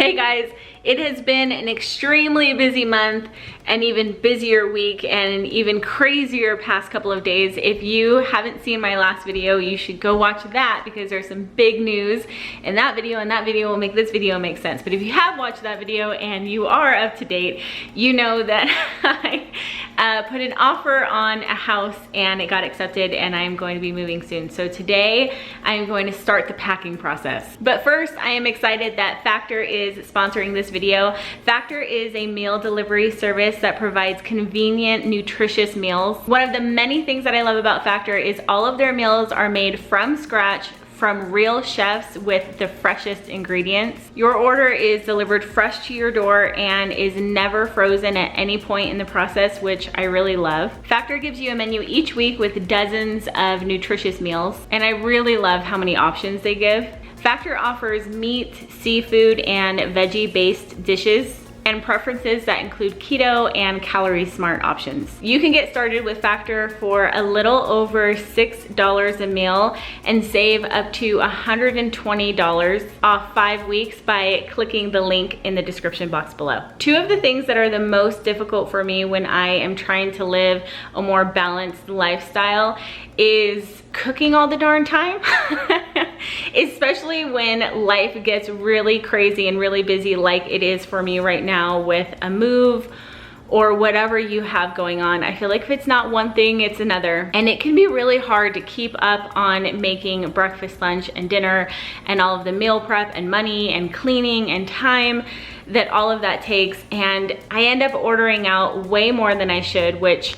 Hey guys, it has been an extremely busy month, an even busier week, and an even crazier past couple of days. If you haven't seen my last video, you should go watch that because there's some big news in that video, and that video will make this video make sense. But if you have watched that video and you are up to date, you know that I put an offer on a house and it got accepted, and I am going to be moving soon. So today I am going to start the packing process. But first, I am excited that Factor is sponsoring this video. Factor is a meal delivery service that provides convenient, nutritious meals. One of the many things that I love about Factor is all of their meals are made from scratch from real chefs with the freshest ingredients. Your order is delivered fresh to your door and is never frozen at any point in the process, which I really love. Factor gives you a menu each week with dozens of nutritious meals, and I really love how many options they give. Factor offers meat, seafood, and veggie-based dishes and preferences that include keto and calorie smart options. You can get started with Factor for a little over $6 a meal and save up to $120 off 5 weeks by clicking the link in the description box below. Two of the things that are the most difficult for me when I am trying to live a more balanced lifestyle is cooking all the darn time. Especially when life gets really crazy and really busy like it is for me right now with a move or whatever you have going on. I feel like if it's not one thing, it's another. And it can be really hard to keep up on making breakfast, lunch, and dinner and all of the meal prep and money and cleaning and time that all of that takes. And I end up ordering out way more than I should, which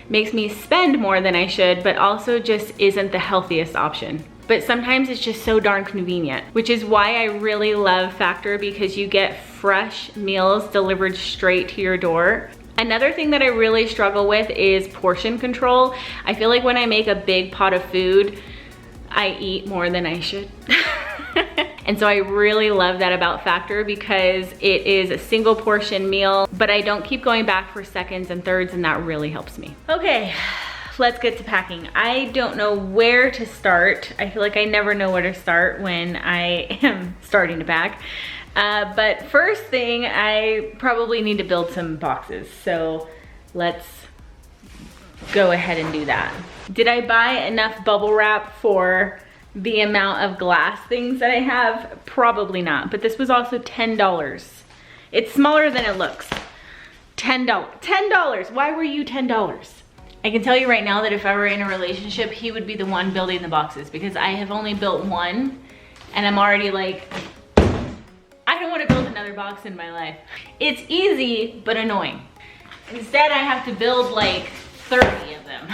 makes me spend more than I should, but also just isn't the healthiest option. But sometimes it's just so darn convenient, which is why I really love Factor, because you get fresh meals delivered straight to your door. Another thing that I really struggle with is portion control. I feel like when I make a big pot of food, I eat more than I should. And so I really love that about Factor because it is a single portion meal, but I don't keep going back for seconds and thirds, and that really helps me. Okay, let's get to packing. I don't know where to start. I feel like I never know where to start when I am starting to pack. But first thing, I probably need to build some boxes. So let's go ahead and do that. Did I buy enough bubble wrap for the amount of glass things that I have? Probably not, but this was also $10. It's smaller than it looks. $10. $10. Why were you $10? I can tell you right now that if I were in a relationship, he would be the one building the boxes, because I have only built one and I'm already like, I don't want to build another box in my life. It's easy, but annoying. Instead, I have to build like 30 of them.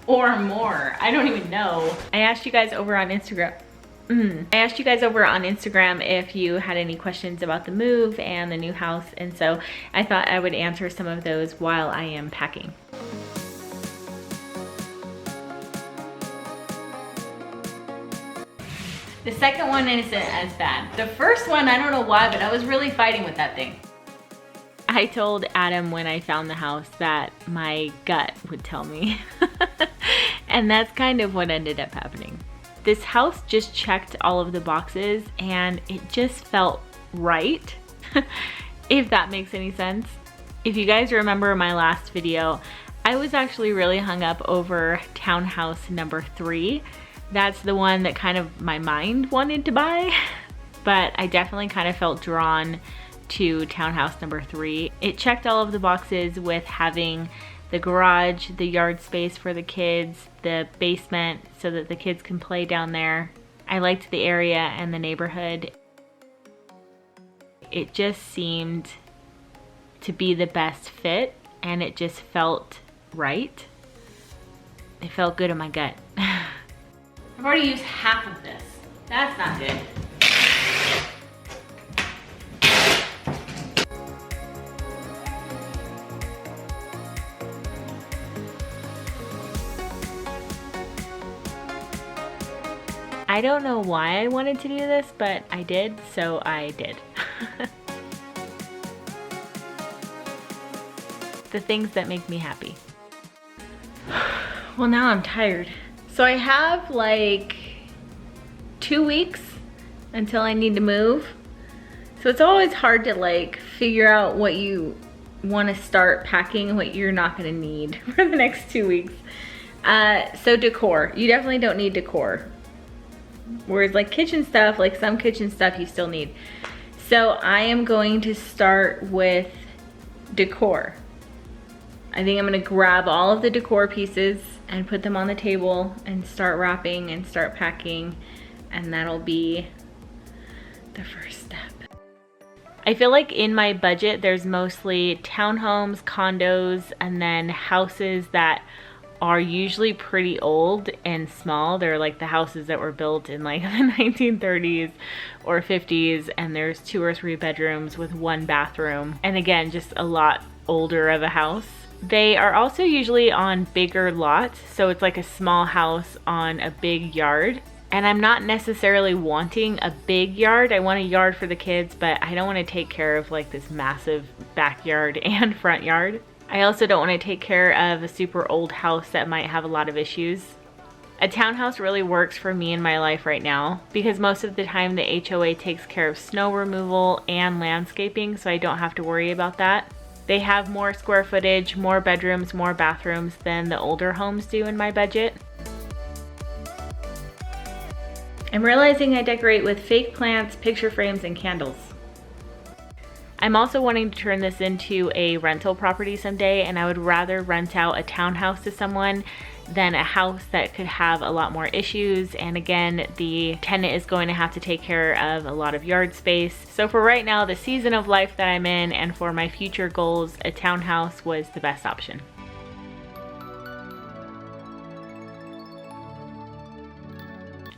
Or more, I don't even know. I asked you guys over on Instagram. If you had any questions about the move and the new house, and so I thought I would answer some of those while I am packing. The second one isn't as bad. The first one, I don't know why, but I was really fighting with that thing. I told Adam when I found the house that my gut would tell me. And that's kind of what ended up happening. This house just checked all of the boxes and it just felt right. If that makes any sense. If you guys remember my last video, I was actually really hung up over townhouse number 3. That's the one that kind of my mind wanted to buy, but I definitely kind of felt drawn to townhouse number 3. It checked all of the boxes with having the garage, the yard space for the kids, the basement so that the kids can play down there. I liked the area and the neighborhood. It just seemed to be the best fit, and it just felt right. It felt good in my gut. I've already used half of this. That's not good. I don't know why I wanted to do this, but I did, so I did. The things that make me happy. Well, now I'm tired. So I have like 2 weeks until I need to move. So it's always hard to like figure out what you want to start packing and what you're not going to need for the next 2 weeks. So decor, you definitely don't need decor. Whereas like kitchen stuff, like some kitchen stuff you still need. So I am going to start with decor. I think I'm gonna grab all of the decor pieces and put them on the table and start wrapping and start packing, and that'll be the first step. I feel like in my budget there's mostly townhomes, condos, and then houses that are usually pretty old and small. They're like the houses that were built in like the 1930s or 50s, and there's 2 or 3 bedrooms with 1 bathroom. And again, just a lot older of a house. They are also usually on bigger lots, so it's like a small house on a big yard. And I'm not necessarily wanting a big yard. I want a yard for the kids, but I don't want to take care of like this massive backyard and front yard. I also don't want to take care of a super old house that might have a lot of issues. A townhouse really works for me in my life right now because most of the time the HOA takes care of snow removal and landscaping, so I don't have to worry about that. They have more square footage, more bedrooms, more bathrooms than the older homes do in my budget. I'm realizing I decorate with fake plants, picture frames, and candles. I'm also wanting to turn this into a rental property someday, and I would rather rent out a townhouse to someone than a house that could have a lot more issues. And again, the tenant is going to have to take care of a lot of yard space. So for right now, the season of life that I'm in, and for my future goals, a townhouse was the best option.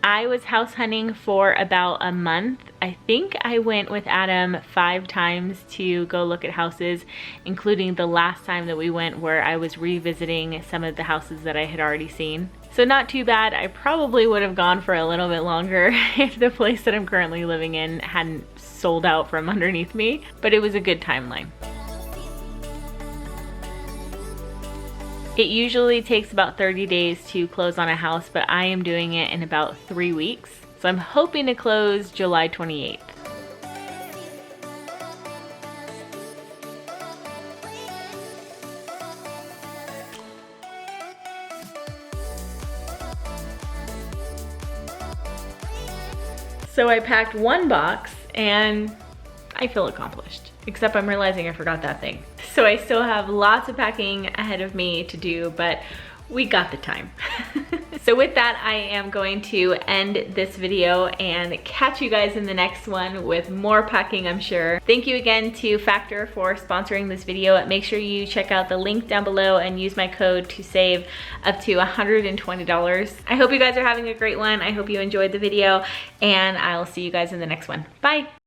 I was house hunting for about a month. I think I went with Adam 5 times to go look at houses, including the last time that we went where I was revisiting some of the houses that I had already seen. So not too bad. I probably would have gone for a little bit longer if the place that I'm currently living in hadn't sold out from underneath me, but it was a good timeline. It usually takes about 30 days to close on a house, but I am doing it in about 3 weeks. So I'm hoping to close July 28th. So I packed 1 box and I feel accomplished, except I'm realizing I forgot that thing. So I still have lots of packing ahead of me to do, but we got the time. So with that, I am going to end this video and catch you guys in the next one with more packing, I'm sure. Thank you again to Factor for sponsoring this video. Make sure you check out the link down below and use my code to save up to $120. I hope you guys are having a great one. I hope you enjoyed the video, and I'll see you guys in the next one. Bye.